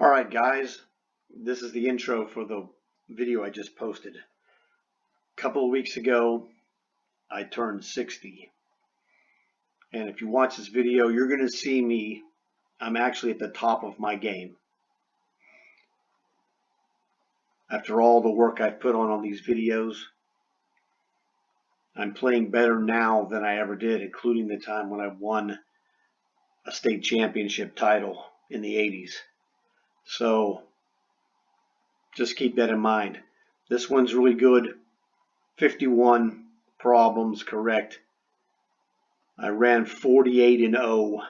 Alright guys, this is the intro for the video I just posted. A couple of weeks ago, I turned 60. And if you watch this video, you're going to see me, I'm actually at the top of my game. After all the work I've put on these videos, I'm playing better now than I ever did, including the time when I won a state championship title in the 80s. So just keep that in mind. This one's really good. 51 problems correct. I ran 48-0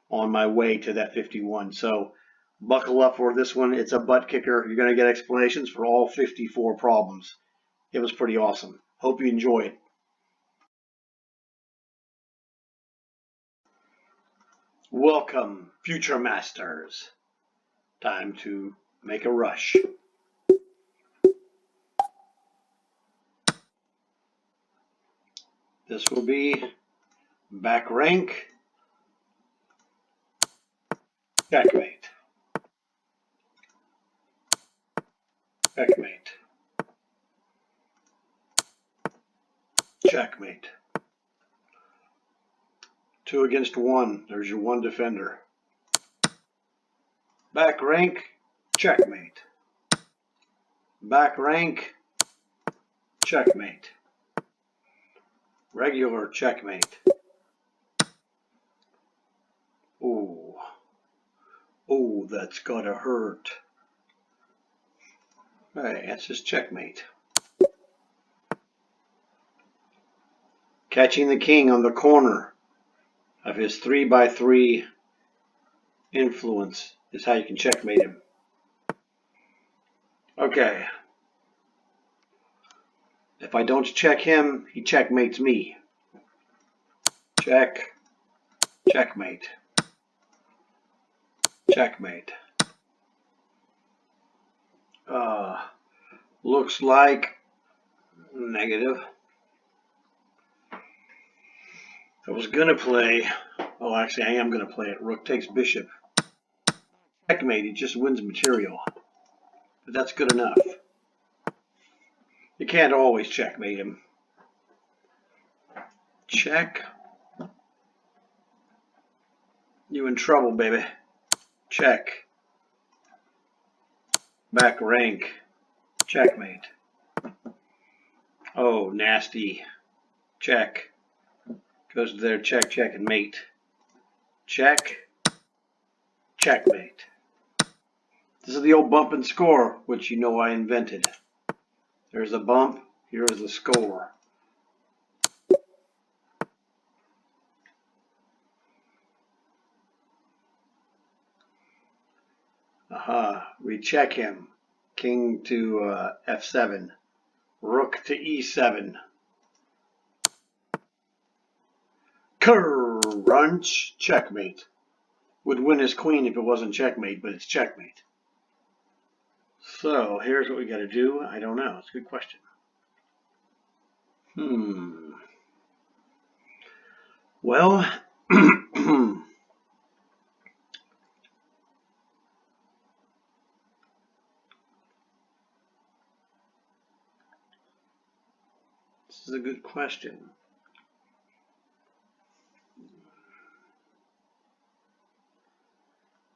on my way to that 51. So buckle up for this one. It's a butt kicker. You're going to get explanations for all 54 problems. It was pretty awesome. Hope you enjoy it. Welcome, future masters. Time to make a rush. This will be back rank, checkmate, checkmate, checkmate. 2 against 1, there's your one defender. Back rank, checkmate. Back rank, checkmate. Regular checkmate. Ooh. Ooh, that's gotta hurt. Hey, that's just checkmate. Catching the king on the corner of his 3x3 influence is how you can checkmate him. Okay. If I don't check him, he checkmates me. Check. Checkmate. Checkmate. Looks like negative. I was gonna play. Oh, actually, I am gonna play it. Rook takes bishop. Checkmate. He just wins material, but that's good enough. You can't always checkmate him. Check. You in trouble, baby. Check. Back rank. Checkmate. Oh, nasty. Check. Goes to there, check, check, and mate. Check. Checkmate. This is the old bump and score, which you know I invented. There's a bump. Here's the score. Aha. We check him. King to f7. Rook to e7. Crunch. Checkmate. Would win his queen if it wasn't checkmate, but it's checkmate. So here's what we got to do. I don't know. It's a good question. Well, this is a good question.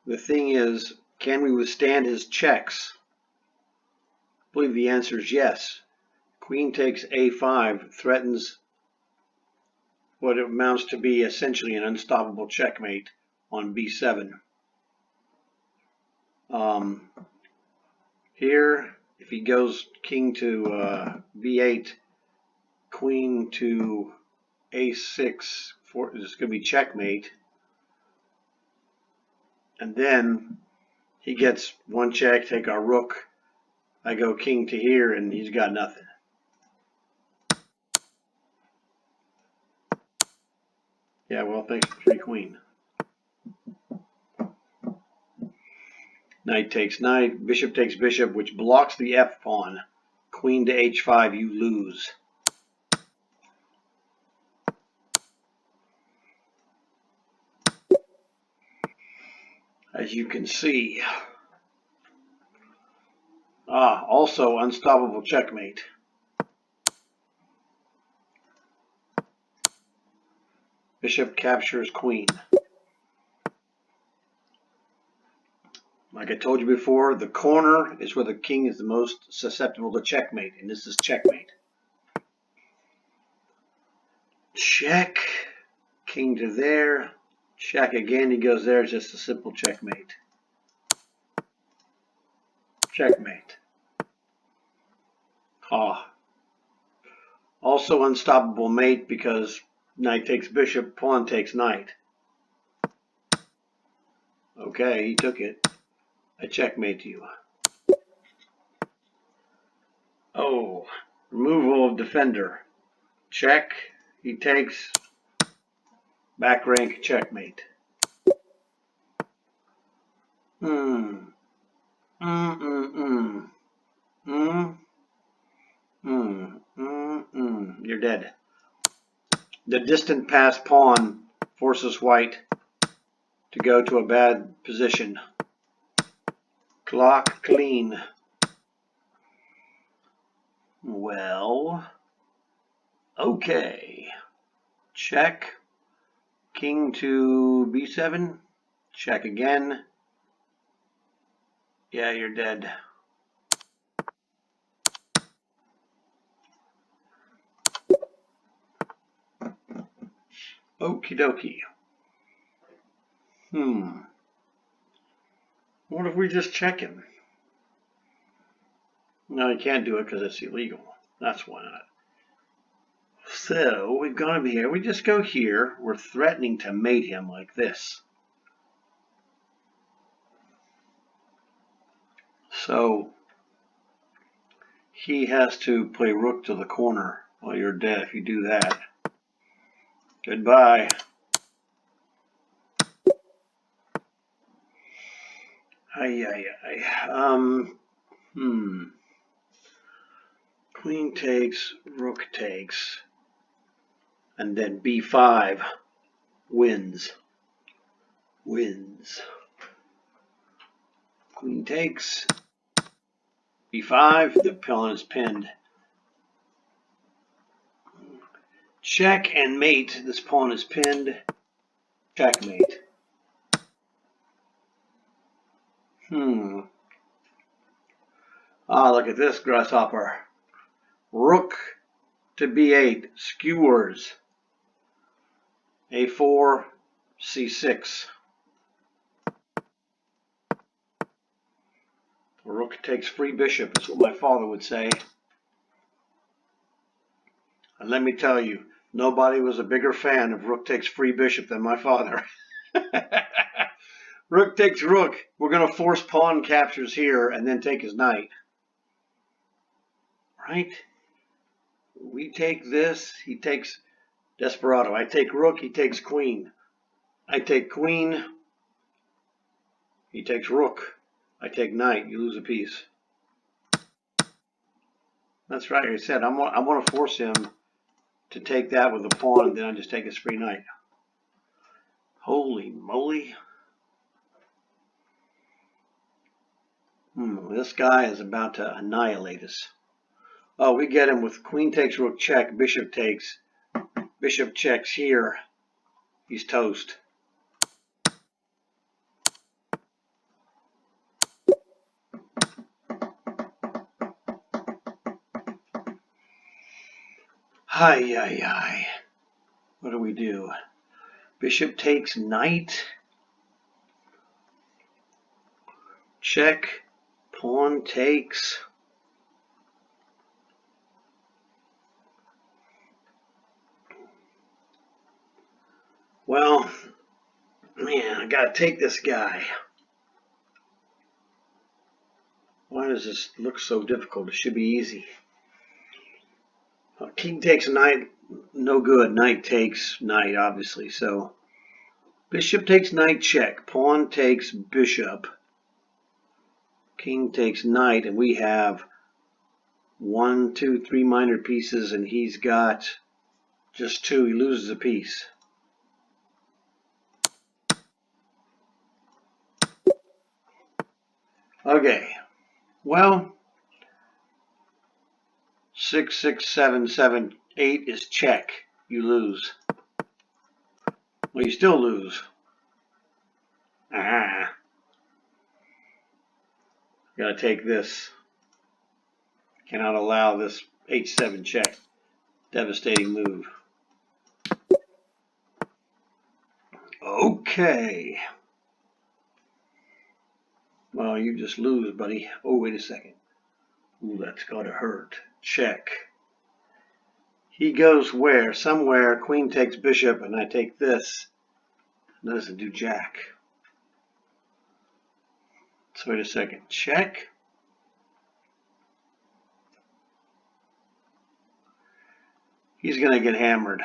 The thing is, can we withstand his checks? I believe the answer is yes. Queen takes a5 threatens what amounts to be essentially an unstoppable checkmate on b7. Here, if he goes king to b8, queen to a6, this is going to be checkmate. And then he gets one check, take our rook. I go king to here, and he's got nothing. Yeah, well, thanks for free queen. Knight takes knight, bishop takes bishop, which blocks the f pawn. Queen to h5, you lose. as you can see. Also unstoppable checkmate. Bishop captures queen. Like I told you before, the corner is where the king is the most susceptible to checkmate, and this is checkmate. Check. King to there. Check again. He goes there. It's just a simple checkmate. Checkmate. Also unstoppable mate because knight takes bishop, pawn takes knight. Okay, he took it. I checkmate you. Oh, removal of defender. Check. He takes. Back rank checkmate. You're dead. The distant pass pawn forces white to go to a bad position. Clock clean. Well, okay. Check. King to b7. Check again. Yeah, you're dead. Okie dokie. What if we just check him? No, you can't do it because it's illegal. That's why not. So we've got to be here. We just go here. We're threatening to mate him like this. So he has to play rook to the corner. Well, you're dead if you do that. Goodbye. Queen takes, rook takes, and then b5 wins. Queen takes, b5, the pawn is pinned. Check and mate, this pawn is pinned. Checkmate. Look at this, grasshopper. Rook to b8, skewers. a4, c6. Rook takes free bishop, is what my father would say. And let me tell you, nobody was a bigger fan of rook takes free bishop than my father. Rook takes rook. We're going to force pawn captures here and then take his knight. Right? We take this. He takes desperado. I take rook. He takes queen. I take queen. He takes rook. I take knight. You lose a piece. That's right. I said I want to force him to take that with a pawn, and then I just take his free knight. Holy moly. This guy is about to annihilate us. Oh, we get him with queen takes, rook check, bishop takes. Bishop checks here. He's toast. Hi. What do we do? Bishop takes knight. Check. Pawn takes. Well, man, I gotta take this guy. Why does this look so difficult? It should be easy. King takes knight, no good. Knight takes knight, obviously. So bishop takes knight, check. Pawn takes bishop. King takes knight, and we have 1, 2, 3 minor pieces, and he's got just 2. He loses a piece. Okay, well, 6, 6, 7, 7, 8 is check. You lose. Well, you still lose. Ah, gotta take this. Cannot allow this H7 check. Devastating move. Okay. Well, you just lose, buddy. Oh, wait a second. Ooh, that's gotta hurt. Check. He goes where? Somewhere. Queen takes bishop, and I take this. That doesn't do jack. So wait a second. Check. He's gonna get hammered.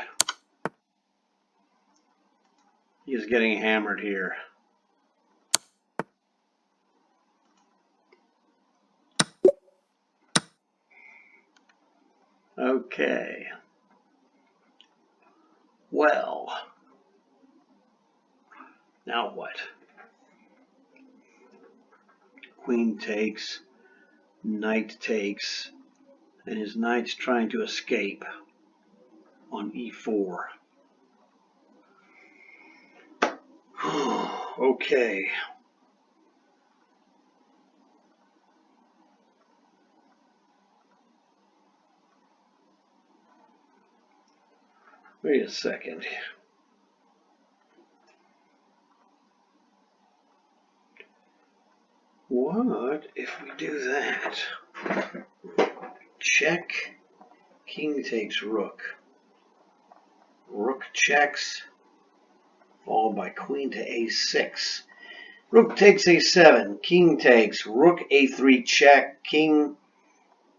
He's getting hammered here. Okay. Well. Now what? Queen takes. Knight takes. And his knight's trying to escape on e4. Okay. Wait a second. What if we do that? Check. King takes rook. Rook checks. Followed by queen to a6. Rook takes a7. King takes. Rook a3 check. King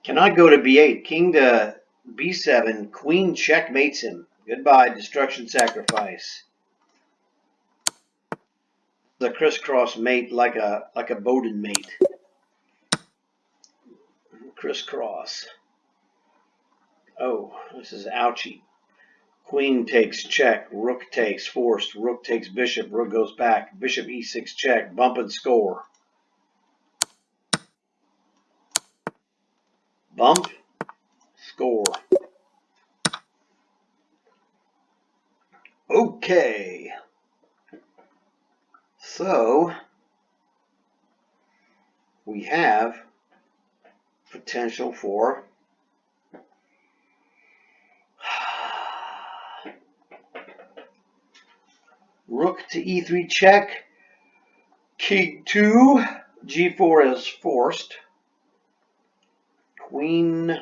cannot go to b8. King to b7. Queen checkmates him. Goodbye, destruction sacrifice. The crisscross mate like a Bowden mate. Crisscross. Oh, this is ouchy. Queen takes check. Rook takes forced. Rook takes bishop. Rook goes back. Bishop e6 check. Bump and score. Bump. Score. Okay. So we have potential for rook to e3 check. King 2. g4 is forced. Queen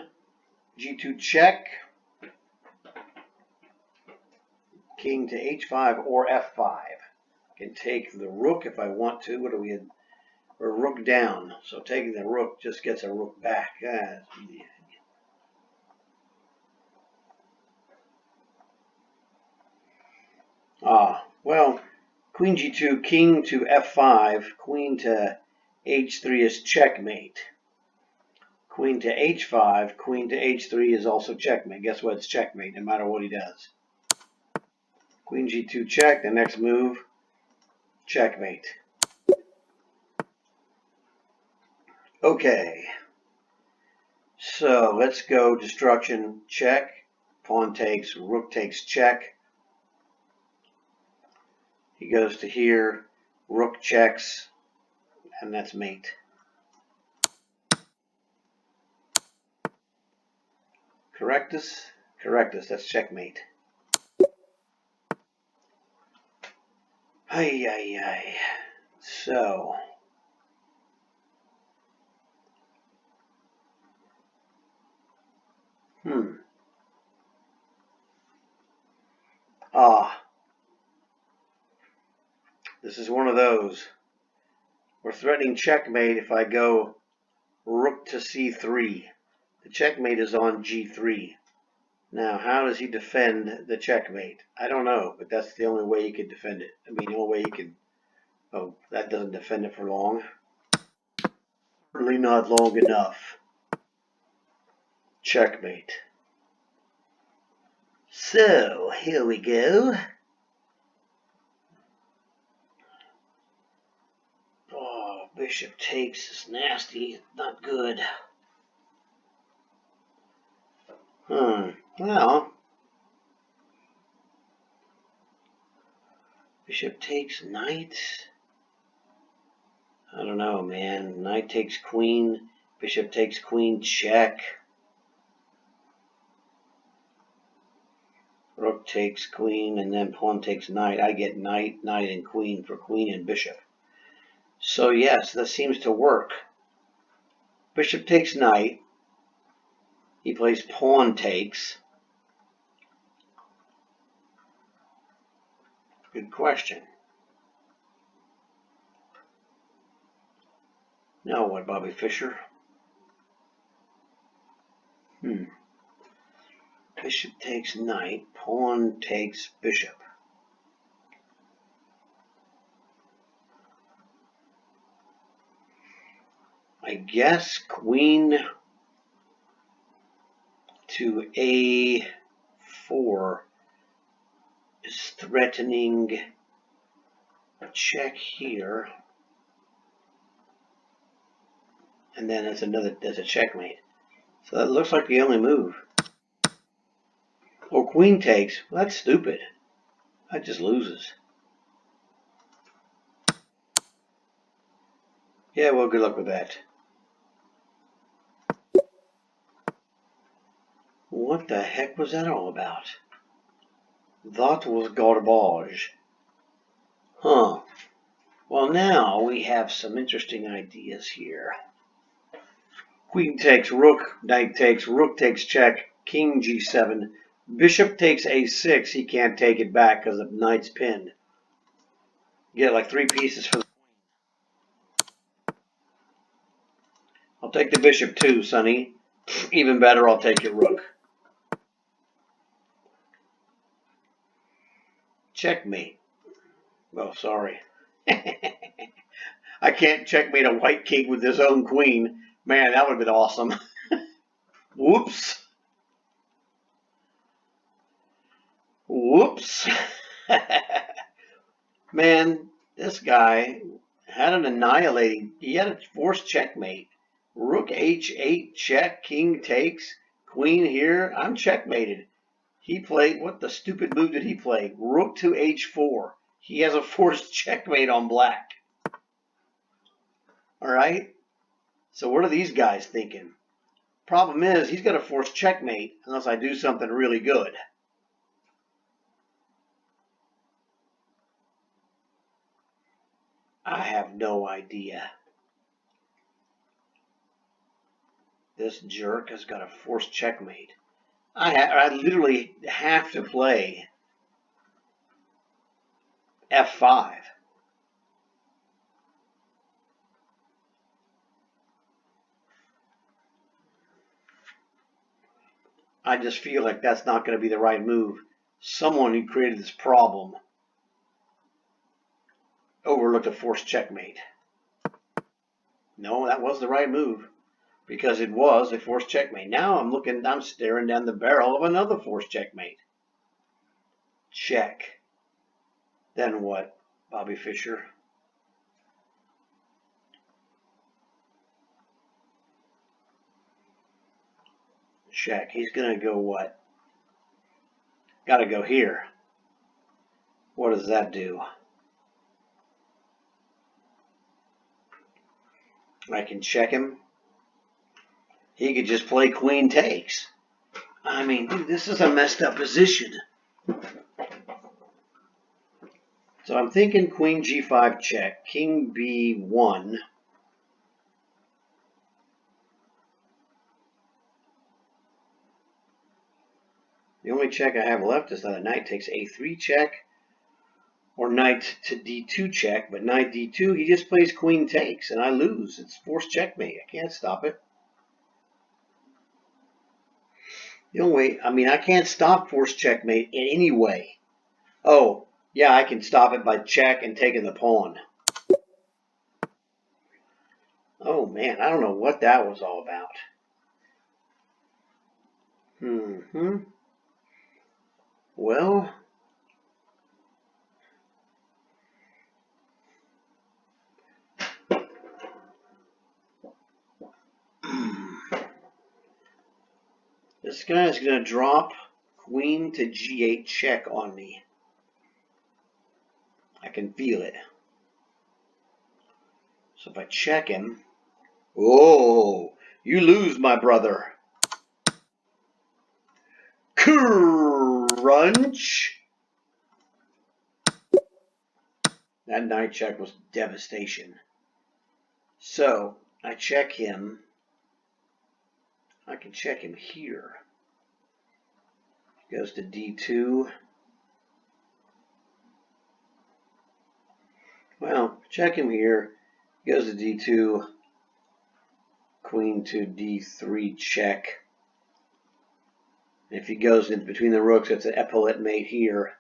g2 check. King to h5 or f5. I can take the rook if I want to. What do we have? Or rook down. So taking the rook just gets a rook back. Well, queen g2, king to f5, queen to h3 is checkmate. Queen to h5, queen to h3 is also checkmate. Guess what? It's checkmate no matter what he does. Queen g2 check. The next move, checkmate. Okay. So let's go destruction check. Pawn takes, rook takes check. He goes to here, rook checks, and that's mate. Correctus? Correctus, that's checkmate. Ay, ay, ay. So. This is one of those. We're threatening checkmate if I go rook to c3. The checkmate is on g3. Now, how does he defend the checkmate? I don't know, but that's the only way he could defend it. I mean, the only way he can. Oh, that doesn't defend it for long. Certainly not long enough. Checkmate. So, here we go. Oh, Bishop takes is nasty, not good. Well, bishop takes knight. I don't know, man. Knight takes queen. Bishop takes queen, check. Rook takes queen, and then pawn takes knight. I get knight, knight, and queen for queen and bishop. So yes, that seems to work. Bishop takes knight. He plays pawn takes. Good question. Now what, Bobby Fischer? Bishop takes knight. Pawn takes bishop. I guess queen to a4 is threatening a check here. And then there's a checkmate. So that looks like the only move. Or queen takes. Well, that's stupid. That just loses. Yeah, well, good luck with that. What the heck was that all about? That was garbage. Huh. Well, now we have some interesting ideas here. Queen takes rook, knight takes, rook takes check, king g7, bishop takes a6. He can't take it back because the knight's pinned. You get like 3 pieces for the queen. I'll take the bishop too, Sonny. Even better, I'll take your rook. Checkmate. Oh, sorry. I can't checkmate a white king with his own queen. Man, that would have been awesome. Whoops. Whoops. Man, this guy had an annihilating. He had a forced checkmate. Rook h8 check, king takes, queen here. I'm checkmated. He played, what the stupid move did he play? Rook to h4. He has a forced checkmate on black. All right. So what are these guys thinking? Problem is, he's got a forced checkmate unless I do something really good. I have no idea. This jerk has got a forced checkmate. I literally have to play f5. I just feel like that's not going to be the right move. Someone who created this problem overlooked a forced checkmate. No, that was the right move because it was a forced checkmate. Now I'm staring down the barrel of another forced checkmate. Check. Then what, Bobby Fischer? Check. He's going to go what? Got to go here. What does that do? I can check him. He could just play queen takes. I mean, dude, this is a messed up position. So I'm thinking queen g5 check, king b1. The only check I have left is that a knight takes a3 check or knight to d2 check, but knight d2, he just plays queen takes and I lose. It's forced checkmate. I can't stop it. The only way, I mean, I can't stop forced checkmate in any way. Oh, yeah, I can stop it by check and taking the pawn. Oh, man, I don't know what that was all about. Well, This guy's going to drop queen to g8 check on me. I can feel it. So if I check him, oh, you lose, my brother. Crunch. That knight check was devastation. So I check him. I can check him here. Goes to d2. Well, check him here. Goes to d2. Queen to d3 check. If he goes in between the rooks, it's an epaulette mate here.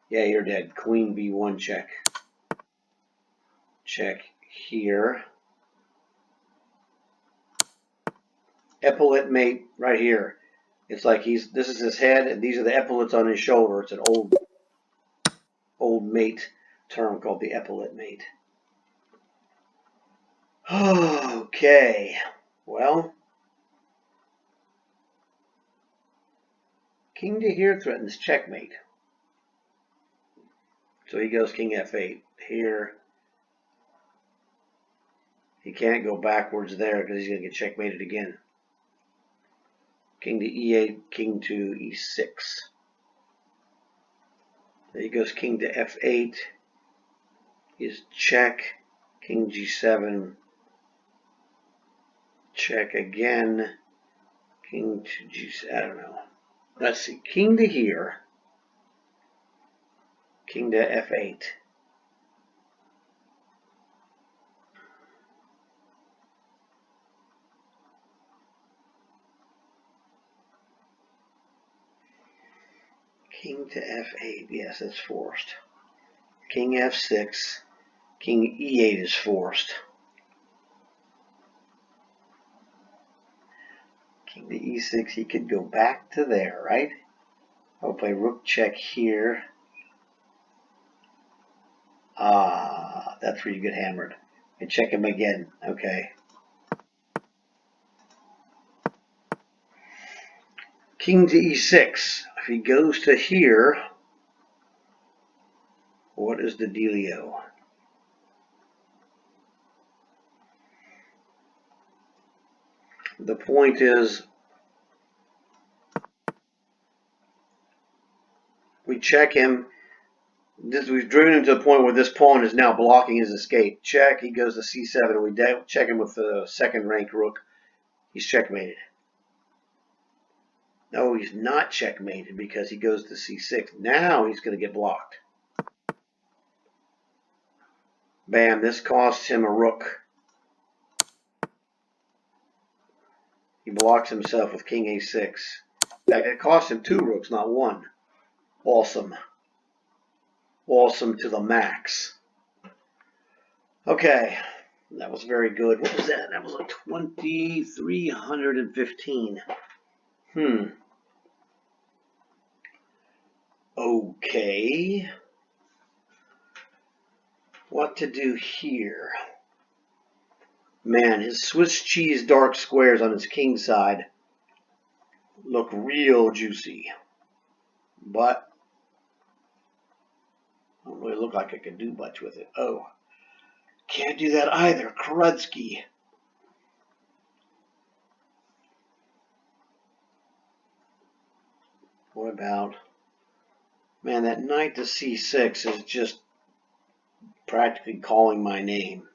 Yeah, you're dead. Queen b1 check. Check here. Epaulette mate right here. It's like this is his head, and these are the epaulettes on his shoulder. It's an old mate term called the epaulette mate. Okay. Well, king to here threatens checkmate. So he goes king f8 here. He can't go backwards there because he's going to get checkmated again. King to e8, king to e6. There he goes king to f8. Is check. King g7. Check again. King to g7. I don't know. Let's see. King to here. King to f8. King to f8. Yes, that's forced. King f6. King e8 is forced. King to e6. He could go back to there, right? I'll play rook check here. Ah, that's where you get hammered. And check him again. Okay. King to e6. If he goes to here, what is the dealio? The point is, we check him. We've driven him to the point where this pawn is now blocking his escape. Check. He goes to c7, and we check him with the second-ranked rook. He's checkmated. No, he's not checkmated because he goes to c6. Now he's going to get blocked. Bam, this costs him a rook. He blocks himself with king a6. In fact, it cost him 2 rooks, not 1. Awesome. Awesome to the max. Okay, that was very good. What was that? That was like 2,315. Okay. What to do here? Man, his Swiss cheese dark squares on his king side look real juicy. But I don't really look like I could do much with it. Oh, can't do that either. Krudsky. What about... Man, that knight to c6 is just practically calling my name.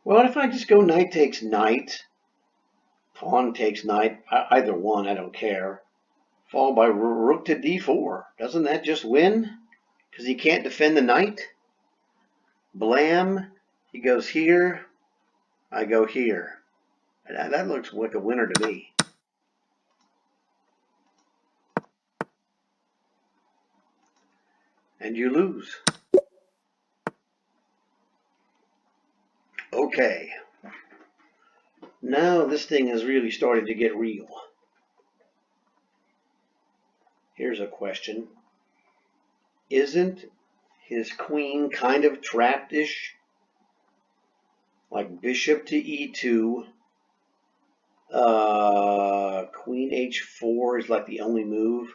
Well, if I just go knight takes knight, pawn takes knight, either one, I don't care, followed by rook to d4, doesn't that just win? Because he can't defend the knight? Blam, he goes here, I go here. That looks like a winner to me. And you lose. Okay. Now this thing is really starting to get real. Here's a question. Isn't his queen kind of trapped-ish? Like bishop to e2, Queen h4 is like the only move.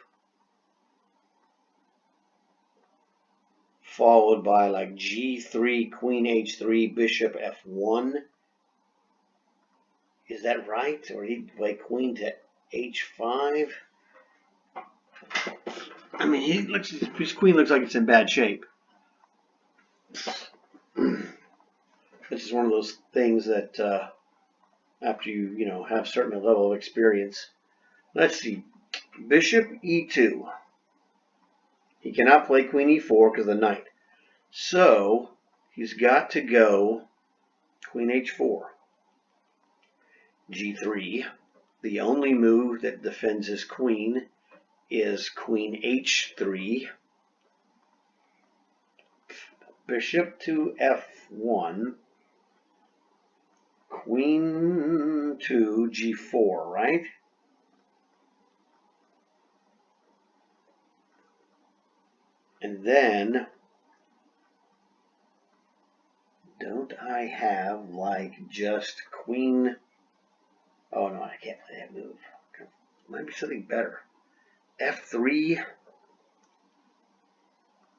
Followed by like g3, queen h3, bishop f1. Is that right? Or he'd play queen to h5? I mean, his queen looks like it's in bad shape. This is one of those things that after you have a certain level of experience. Let's see, bishop e2. He cannot play queen e4 because of the knight. So he's got to go queen h4, g3. The only move that defends his queen is queen h3, bishop to f1, queen to g4, right? And then, don't I have like just queen? Oh no, I can't play that move. Might be something better. f3,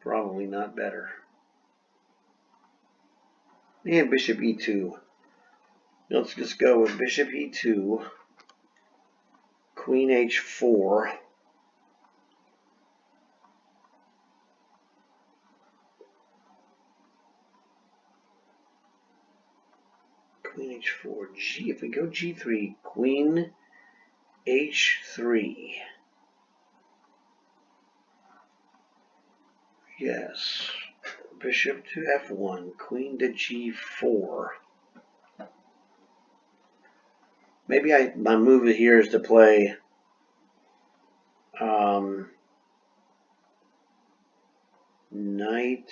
probably not better. And bishop e2. Let's just go with bishop e2, queen h4, queen h4, g. If we go g3, queen h3. Yes. Bishop to f1, queen to g4. Maybe my move here is to play knight. I'm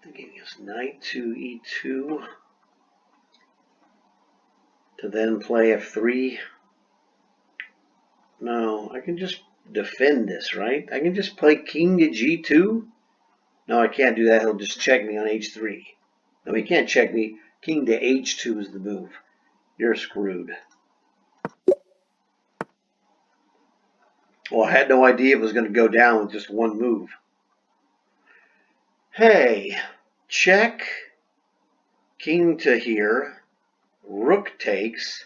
thinking it's knight to e2 to then play f3. No, I can just defend this, right? I can just play king to g2. No, I can't do that. He'll just check me on h3. No, he can't check me. King to h2 is the move. You're screwed. Well, I had no idea it was going to go down with just one move. Hey, check. King to here. Rook takes.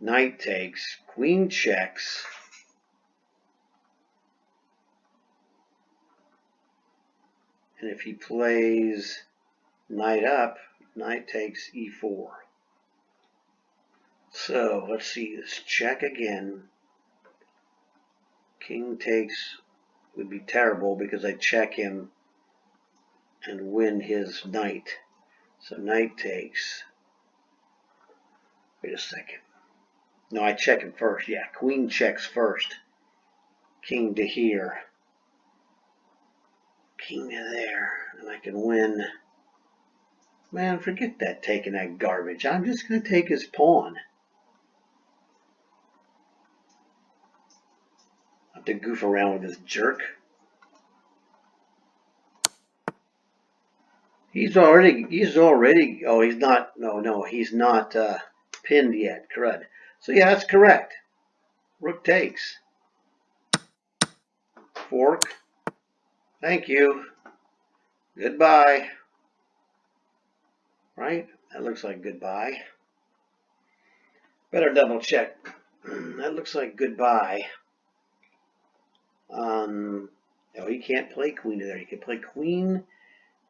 Knight takes. Queen checks. And if he plays knight up, knight takes e4. So let's see this. Check again. King takes would be terrible because I check him and win his knight. So knight takes. Wait a second. No, I check him first. Yeah, queen checks first. King to here. King to there. And I can win. Man, forget that taking that garbage. I'm just going to take his pawn. I have to goof around with this jerk. He's already, oh, he's not, no, he's not pinned yet, crud. So yeah, that's correct. Rook takes. Fork. Thank you. Goodbye. Right? That looks like goodbye. Better double check. That looks like goodbye. No, he can't play queen to there. He can play queen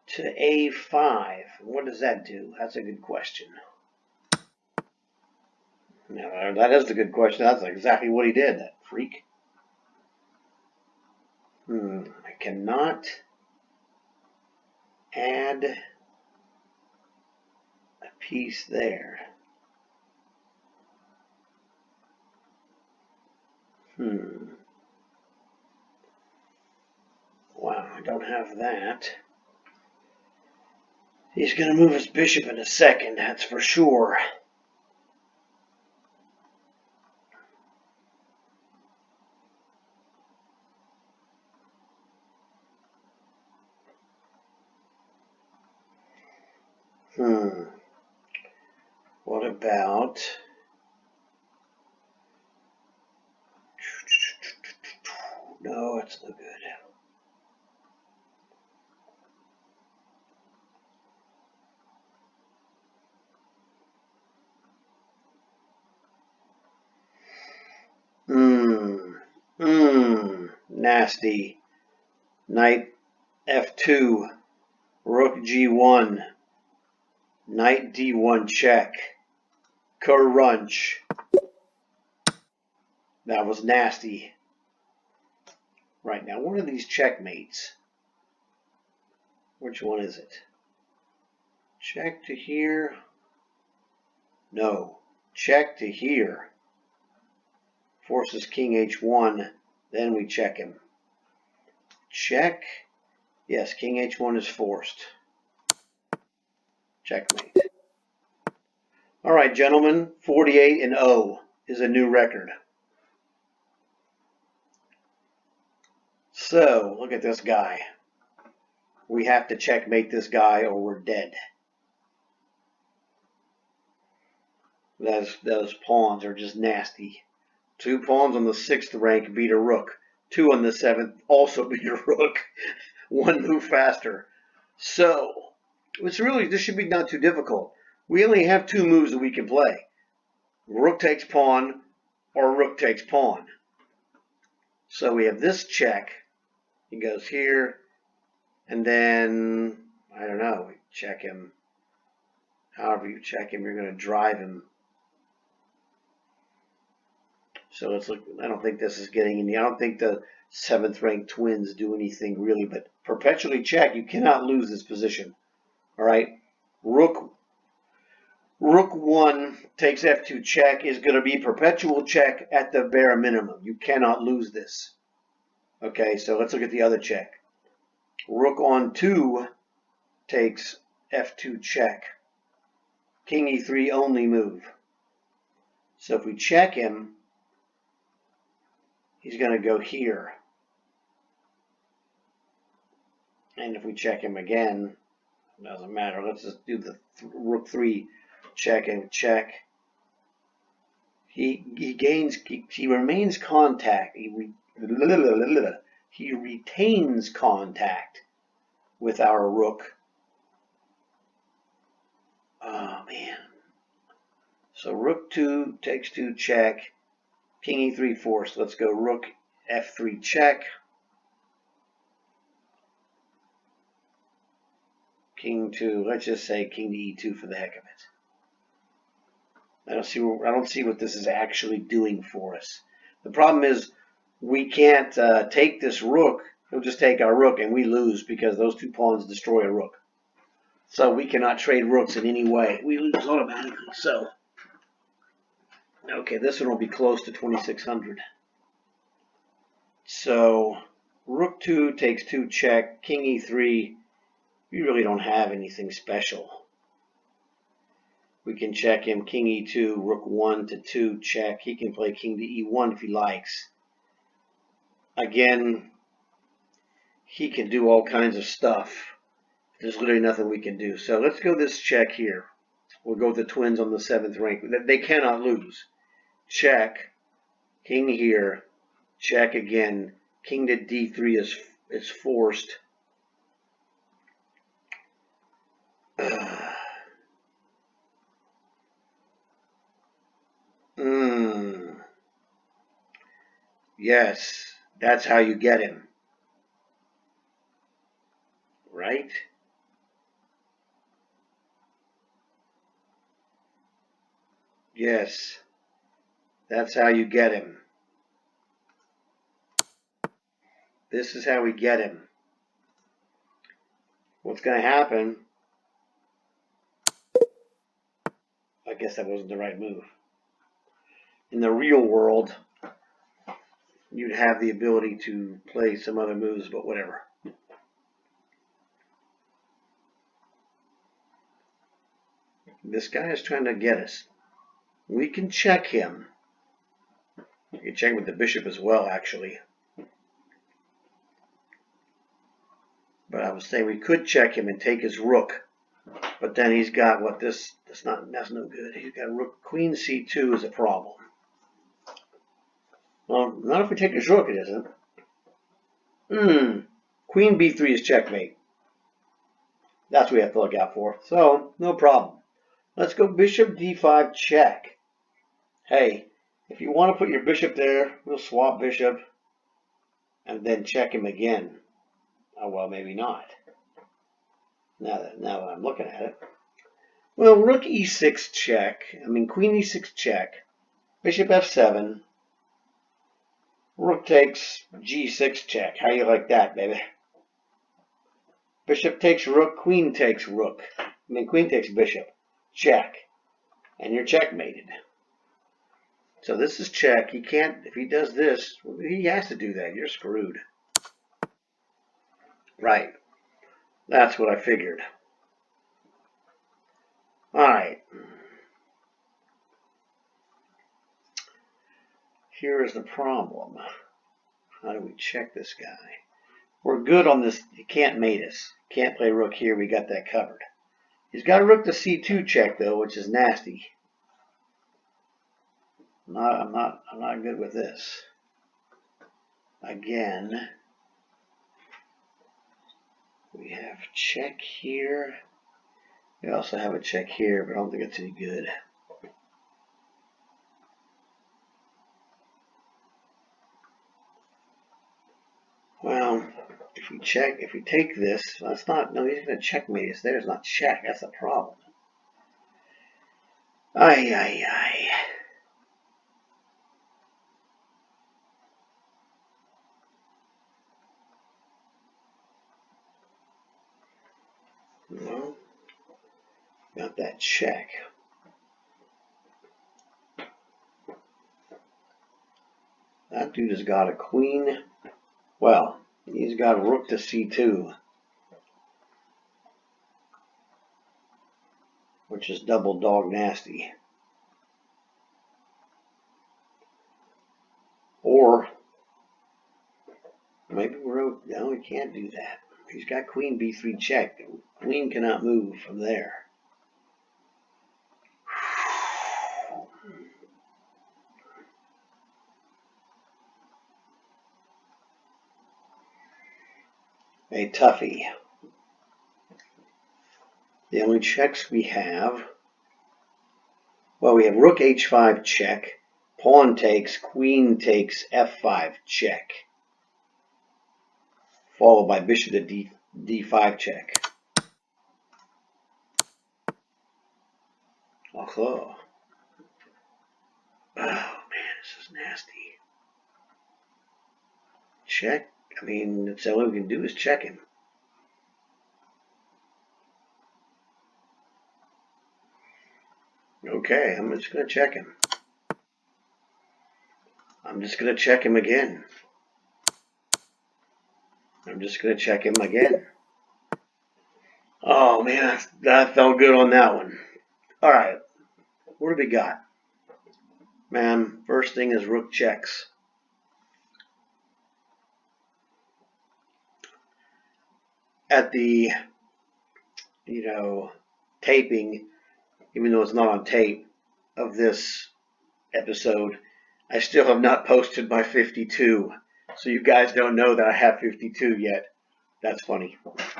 to a5. What does that do? That's a good question. Now, that is a good question. That's exactly what he did, that freak. I cannot add a piece there. Wow, I don't have that. He's going to move his bishop in a second, that's for sure. What about... No, it's no good. Nasty. Knight F2, Rook G1, Knight D1 check, crunch. That was nasty. Right, now what are these checkmates? Which one is it? Check to here. No. Check to here. Forces King H1. Then we check him. Check. Yes, King H1 is forced. Checkmate. All right, gentlemen. 48-0 is a new record. So, look at this guy. We have to checkmate this guy or we're dead. Those pawns are just nasty. 2 pawns on the 6th rank beat a rook. 2 on the 7th also beat a rook. 1 move faster. So, this should be not too difficult. We only have 2 moves that we can play. Rook takes pawn or rook takes pawn. So we have this check. He goes here. And then, I don't know, we check him. However you check him, you're going to drive him. So let's look. I don't think this is getting any. I don't think the 7th ranked twins do anything really, but perpetually check. You cannot lose this position. All right. Rook 1 takes F2 check is going to be perpetual check at the bare minimum. You cannot lose this. Okay, so let's look at the other check. Rook on 2 takes F2 check. King E3 only move. So if we check him, he's going to go here. And if we check him again, it doesn't matter. Let's just do the Rook 3 check and check. He remains contact. He retains contact with our rook. Oh, man. So Rook 2 takes 2 check. King E3 forced. Let's go Rook F3 check. King 2. Let's just say King to E2 for the heck of it. I don't see what this is actually doing for us. The problem is we can't take this rook. He'll just take our rook and we lose because those 2 pawns destroy a rook. So we cannot trade rooks in any way. We lose automatically. So, okay, this one will be close to 2600. So, Rook 2 takes 2 check. King E3. We really don't have anything special. We can check him. King E2, Rook 1 to 2 check. He can play King to E1 if he likes. Again, he can do all kinds of stuff. There's literally nothing we can do. So let's go this check here. We'll go with the twins on the 7th rank. They cannot lose. Check. King here. Check again. King to D3 is forced. Yes, that's how you get him. Right? Yes, that's how you get him. This is how we get him. What's going to happen? I guess that wasn't the right move. In the real world, you'd have the ability to play some other moves, but whatever. This guy is trying to get us. We can check him. We can check with the bishop as well, actually. But I was saying we could check him and take his rook. But then he's got what this That's no good. He's got rook, queen c2 is a problem. Well, not if we take his rook, it isn't. Queen b3 is checkmate. That's what we have to look out for. So, no problem. Let's go bishop d5 check. Hey, if you want to put your bishop there, we'll swap bishop and then check him again. Oh, well, maybe not. Now that I'm looking at it. Well, rook e6 check. Queen e6 check. Bishop f7. Rook takes g6 check. How you like that, baby? Bishop takes rook. Queen takes rook. Queen takes bishop. Check. And you're checkmated. So this is check. He can't, if he does this, he has to do that. You're screwed. Right. That's what I figured. Alright. Here is the problem. How do we check this guy? We're good on this. He can't mate us. Can't play rook here. We got that covered. He's got a rook to c2 check though, which is nasty. I'm not good with this. Again, we have check here. We also have a check here, but I don't think it's any good. Well, if we take this, that's not, no, he's going to checkmate us. There's not check. That's the problem. Ay, ay, ay. Well, got that check. That dude has got a queen. Well, he's got a rook to c2, which is double dog nasty. Or maybe no, we can't do that. He's got queen b3 check. Queen cannot move from there. A toughie. The only checks we have, well, we have rook h5 check, pawn takes, queen takes, f5 check, followed by bishop to d5 check. Oh man, this is nasty. Check. That's all we can do is check him. Okay, I'm just going to check him. I'm just going to check him again. I'm just going to check him again. Oh man, that felt good on that one. All right, what do we got? Man, first thing is rook checks. At the, taping, even though it's not on tape, of this episode, I still have not posted my 52. So you guys don't know that I have 52 yet. That's funny.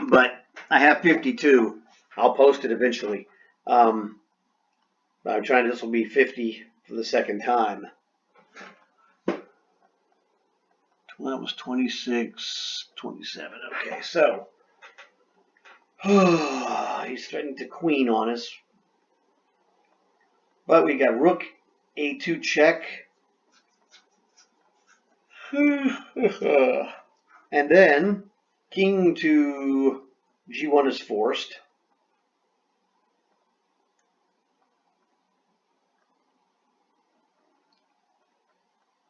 But I have 52. I'll post it eventually. I'm trying, this will be 50 for the second time. Well, that was 26, 27. Okay, so he's threatening to queen on us. But we got rook a2 check. And then king to g1 is forced.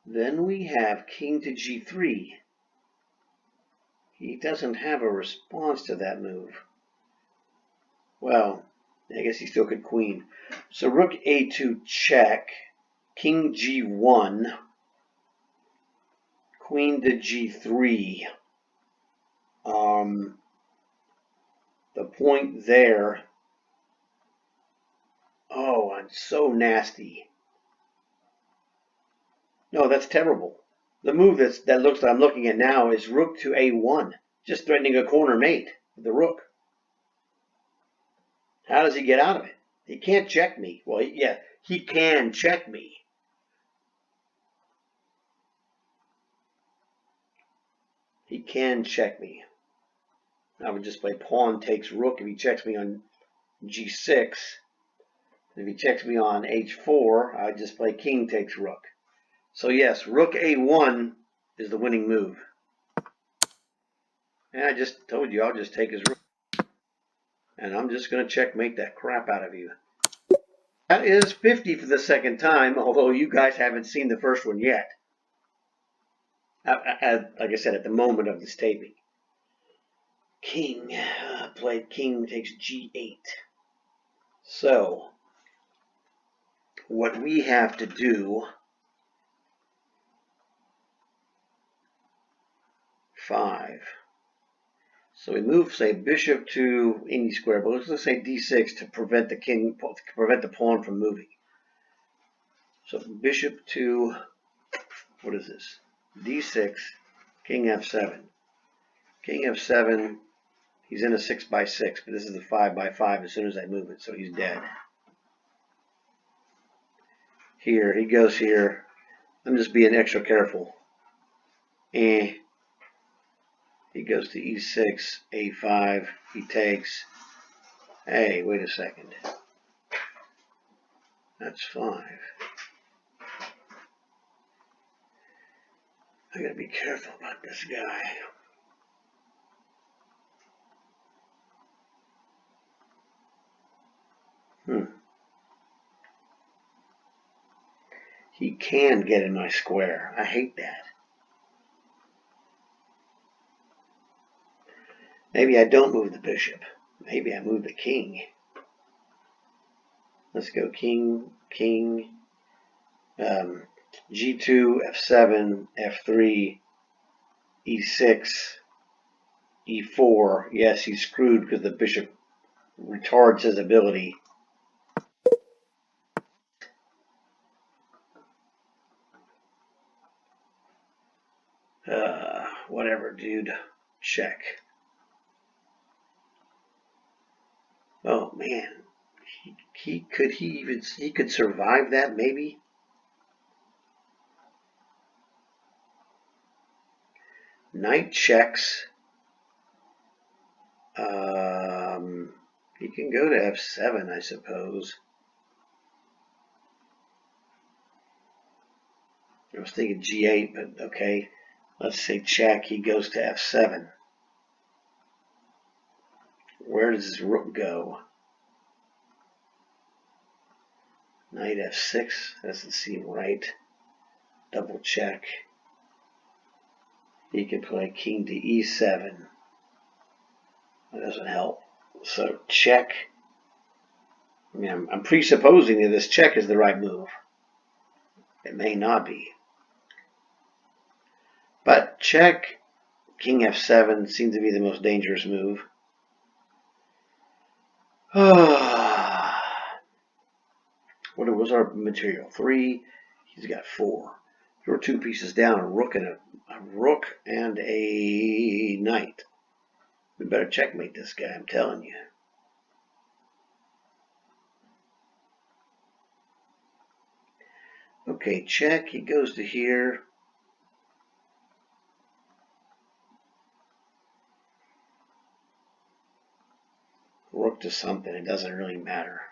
Then we have king to g3. He doesn't have a response to that move. Well, I guess he still could queen. So rook a2 check, king g1, queen to g3. The point there Oh, I'm so nasty. No, that's terrible. The move that I'm looking at now is rook to a1, just threatening a corner mate with the rook. How does he get out of it? He can't check me. Well, yeah, he can check me. He can check me. I would just play pawn takes rook if he checks me on g6. If he checks me on h4, I would just play king takes rook. So yes, rook a1 is the winning move. And I just told you I'll just take his rook. And I'm just going to checkmate that crap out of you. That is 50 for the second time, although you guys haven't seen the first one yet. Like I said, at the moment of this taping. King played king takes g8. So, what we have to do, 5. So we move, say, bishop to any square, but let's say d6 to prevent the pawn from moving. So bishop to, what is this? d6, king f7. King f7, he's in a 6x6, but this is a 5x5 as soon as I move it, so he's dead. Here, he goes here. I'm just being extra careful. He goes to e6, a5, he takes. Hey, wait a second. That's 5. I gotta be careful about this guy. He can get in my square. I hate that. Maybe I don't move the bishop. Maybe I move the king. Let's go king, king, g2, f7, f3, e6, e4. Yes, he's screwed because the bishop retards his ability. Whatever, dude. Check. Oh man, he could survive that maybe. Knight checks. He can go to f7, I suppose. I was thinking g8, but okay. Let's say check. He goes to f7. Where does his rook go? Knight f6. Doesn't seem right. Double check. He can play king to e7. That doesn't help. So check. I mean, I'm presupposing that this check is the right move. It may not be. But check, king f7 seems to be the most dangerous move. What was our material? 3. He's got 4. Throw 2 pieces down, a rook and a knight. We better checkmate this guy, I'm telling you. Okay, check. He goes to here. Rook to something. It doesn't really matter.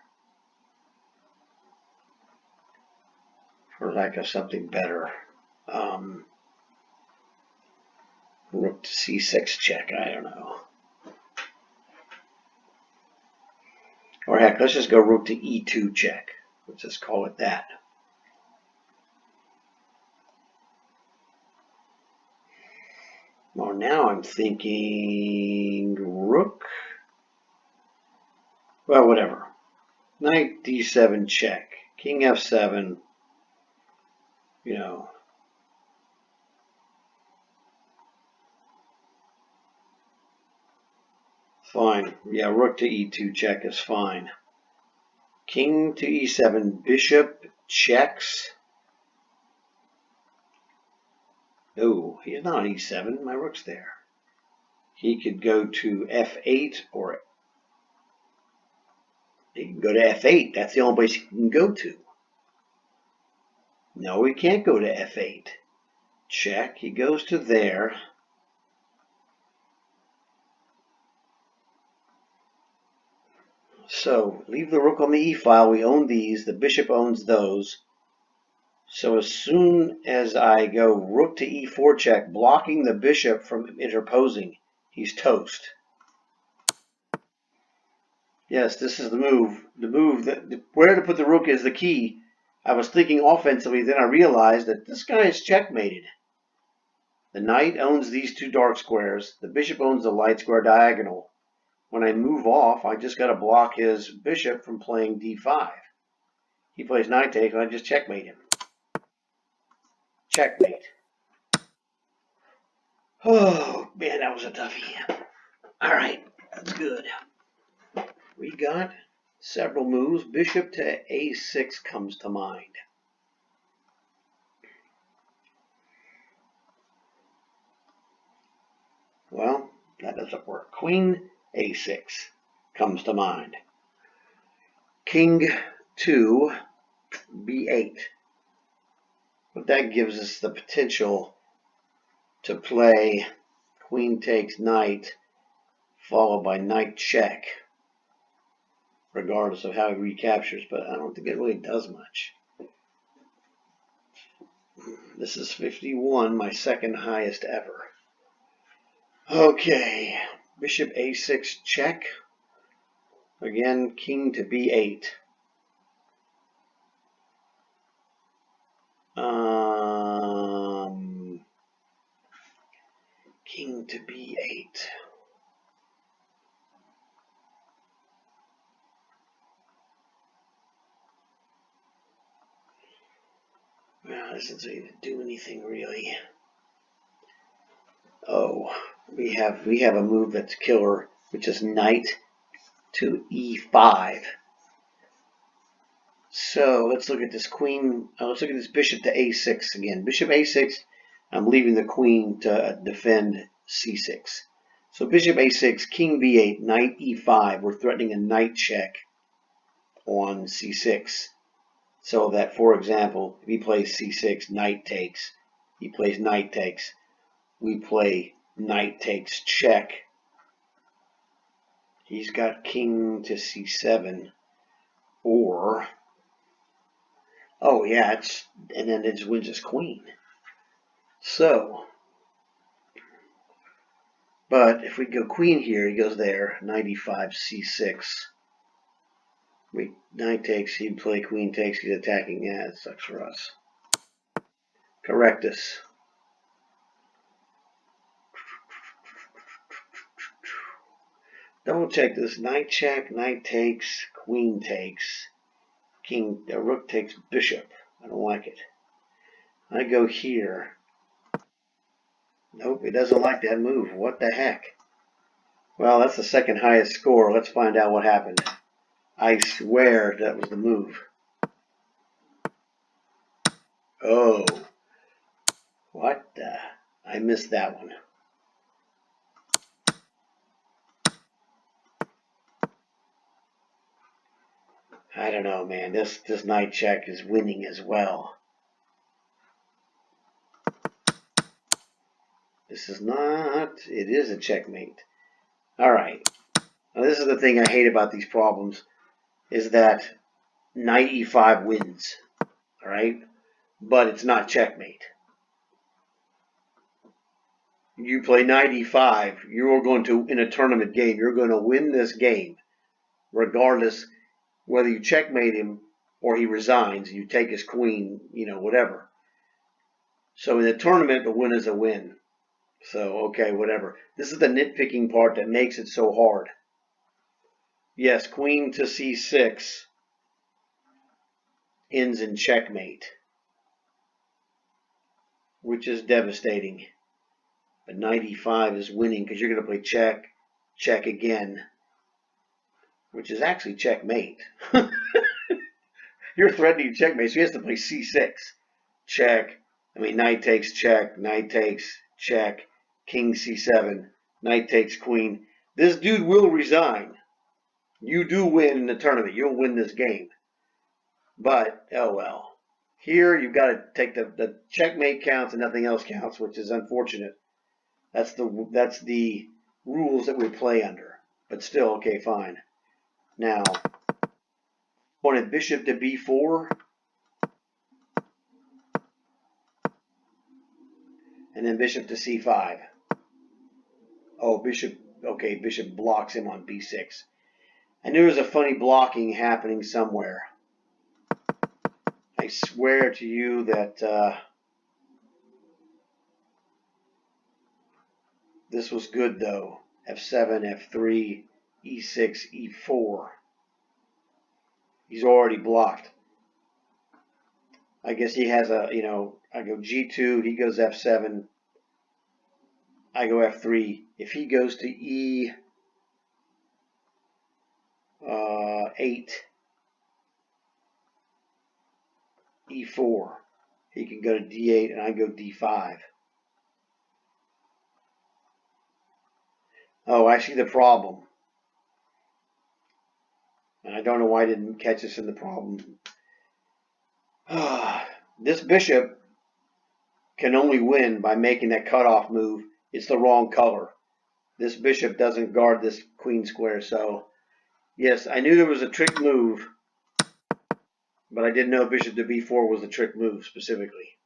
For lack of something better. Rook to c6 check. I don't know. Or heck, let's just go rook to e2 check. Let's just call it that. Well, now I'm thinking rook. Well, whatever. Knight d7 check. King f7. You know. Fine. Yeah, rook to e2 check is fine. King to e7, bishop checks. No, he's not on e7. My rook's there. He could go to f8, or he can go to f8. That's the only place he can go to. No, he can't go to f8. Check. He goes to there. So leave the rook on the e-file. We own these. The bishop owns those. So as soon as I go rook to e4 check, blocking the bishop from interposing, he's toast. Yes, this is the move. The move that where to put the rook is the key. I was thinking offensively, then I realized that this guy is checkmated. The knight owns these two dark squares. The bishop owns the light square diagonal. When I move off, I just got to block his bishop from playing d5. He plays knight take, and I just checkmate him. Checkmate. Oh, man, that was a toughie. All right, that's good. We got several moves. Bishop to a6 comes to mind. Well, that doesn't work. Queen a6 comes to mind. King to b8. But that gives us the potential to play queen takes knight, followed by knight check, regardless of how he recaptures, but I don't think it really does much. This is 51, my second highest ever. Okay, bishop a6 check. Again, king to b8. King to b8. Well, this doesn't even do anything really. Oh, we have a move that's killer, which is knight to e5. So let's look at this queen. Let's look at this bishop to a6 again. Bishop a6. I'm leaving the queen to defend c6. So bishop a6, king b8, knight e5. We're threatening a knight check on c6. So that, for example, if he plays c6, knight takes. He plays knight takes. We play knight takes check. He's got king to c7. Or, oh yeah, and then it just wins his queen. So, but if we go queen here, he goes there, knight e5, c6. Knight takes, he'd play queen takes, he's attacking. Yeah, it sucks for us. Correctus. Double check this. Knight check, knight takes, queen takes, king, rook takes bishop. I don't like it. I go here. Nope, it doesn't like that move. What the heck? Well, that's the second highest score. Let's find out what happened. I swear that was the move. Oh. What the? I missed that one. I don't know, man. This knight check is winning as well. This is not. It is a checkmate. All right. Now this is the thing I hate about these problems, is that knight e5 wins. All right, but it's not checkmate. You play knight e5. You're going to, in a tournament game, you're going to win this game, regardless whether you checkmate him or he resigns, you take his queen, whatever. So in the tournament, the win is a win. So, okay, whatever. This is the nitpicking part that makes it so hard. Yes, queen to c6 ends in checkmate, which is devastating. But knight e5 is winning because you're going to play check, check again, which is actually checkmate. You're threatening checkmate, so he has to play c6. Check. I mean, knight takes, check. Knight takes, check. King c7. Knight takes queen. This dude will resign. You do win in the tournament. You'll win this game. But, oh well. Here, you've got to take the checkmate counts and nothing else counts, which is unfortunate. That's the rules that we play under. But still, okay, fine. Now, pointed bishop to b4. And then bishop to c5. Oh, bishop, okay, bishop blocks him on b6. I knew there was a funny blocking happening somewhere. I swear to you that this was good, though. f7, f3, e6, e4. He's already blocked. I guess he has a, I go g2, he goes f7, I go f3. If he goes to e8, e4, he can go to d8 and I go d5. Oh, I see the problem. And I don't know why I didn't catch this in the problem. This bishop can only win by making that cutoff move. It's the wrong color. This bishop doesn't guard this queen square. So, yes, I knew there was a trick move, but I didn't know bishop to b4 was the trick move specifically.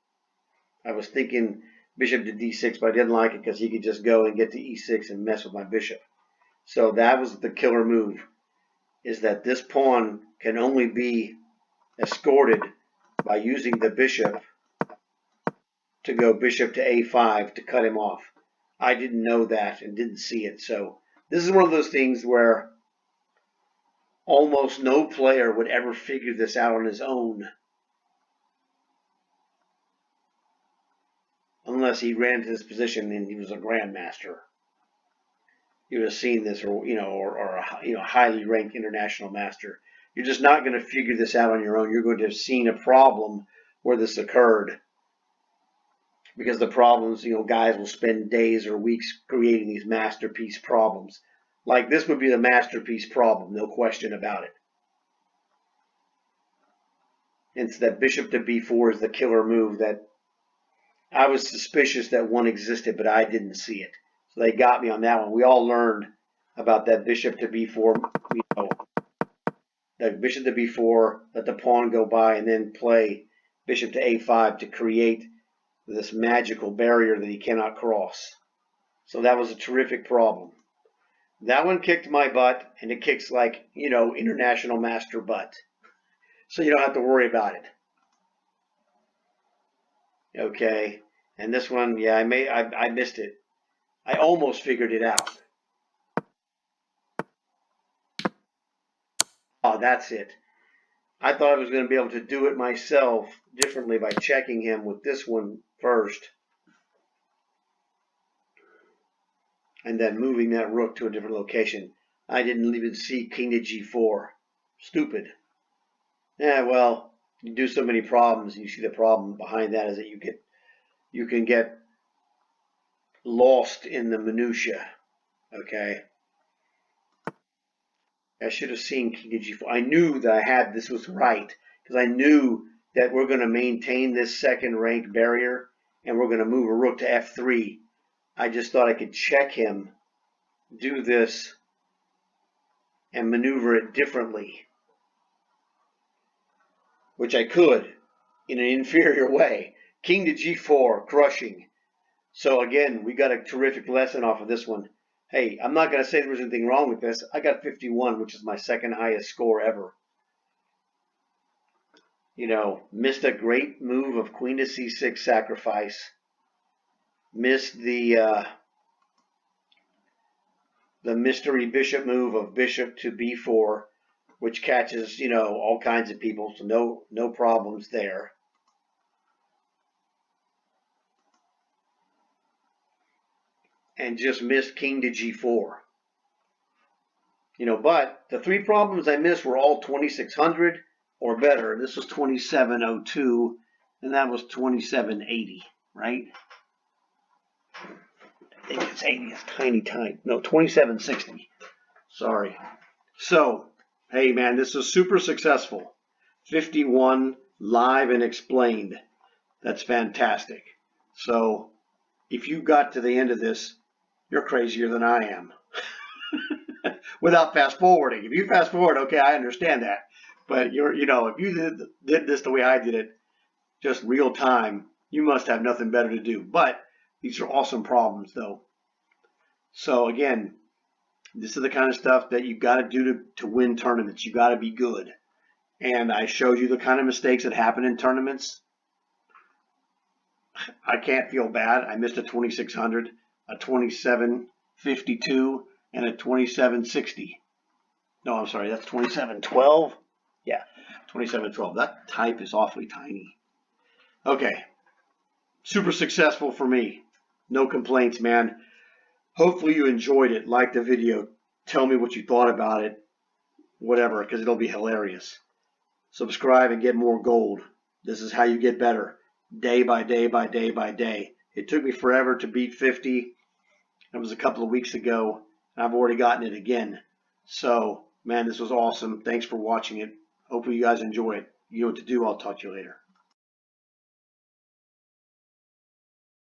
I was thinking bishop to d6, but I didn't like it because he could just go and get to e6 and mess with my bishop. So that was the killer move, is that this pawn can only be escorted by using the bishop to go bishop to a5 to cut him off. I didn't know that and didn't see it. So this is one of those things where almost no player would ever figure this out on his own unless he ran to this position and he was a grandmaster. You would have seen this, or a highly ranked international master. You're just not going to figure this out on your own. You're going to have seen a problem where this occurred, because the problems, guys will spend days or weeks creating these masterpiece problems. Like this would be the masterpiece problem, no question about it. And so that bishop to b4 is the killer move that I was suspicious that one existed, but I didn't see it. So they got me on that one. We all learned about that bishop to b4, that bishop to b4, let the pawn go by, and then play bishop to a5 to create this magical barrier that he cannot cross. So that was a terrific problem. That one kicked my butt, and it kicks like, international master butt. So you don't have to worry about it. Okay. And this one, yeah, I missed it. I almost figured it out. Oh, that's it. I thought I was going to be able to do it myself differently by checking him with this one first, and then moving that rook to a different location. I didn't even see king to g4. Stupid. Yeah, well, you do so many problems, and you see the problem behind that is that you can get lost in the minutia. Okay. I should have seen king to g4. I knew that this was right, because I knew that we're going to maintain this second rank barrier, and we're going to move a rook to f3. I just thought I could check him, do this, and maneuver it differently, which I could in an inferior way. King to g4, crushing. So again, we got a terrific lesson off of this one. Hey, I'm not going to say there was anything wrong with this. I got 51, which is my second highest score ever. Missed a great move of queen to c6 sacrifice. Missed the mystery bishop move of bishop to b4, which catches, all kinds of people, so no problems there. And just missed king to g4. But the three problems I missed were all 2600, or better. This was 2702, and that was 2780, right? I think it's 80. It's tiny. No, 2760. Sorry. So, hey man, this is super successful. 51 live and explained. That's fantastic. So, if you got to the end of this, you're crazier than I am. Without fast forwarding. If you fast forward, okay, I understand that. But if you did this the way I did it, just real time, you must have nothing better to do. But these are awesome problems, though. So again, this is the kind of stuff that you've got to do to win tournaments. You've got to be good. And I showed you the kind of mistakes that happen in tournaments. I can't feel bad. I missed a 2600, a 2752, and a 2760. No, I'm sorry, that's 2712. Yeah, 2712. That type is awfully tiny. Okay, super successful for me. No complaints, man. Hopefully you enjoyed it. Like the video. Tell me what you thought about it. Whatever, because it'll be hilarious. Subscribe and get more gold. This is how you get better. Day by day by day by day. It took me forever to beat 50. That was a couple of weeks ago. I've already gotten it again. So, man, this was awesome. Thanks for watching it. Hopefully you guys enjoy it. You know what to do. I'll talk to you later.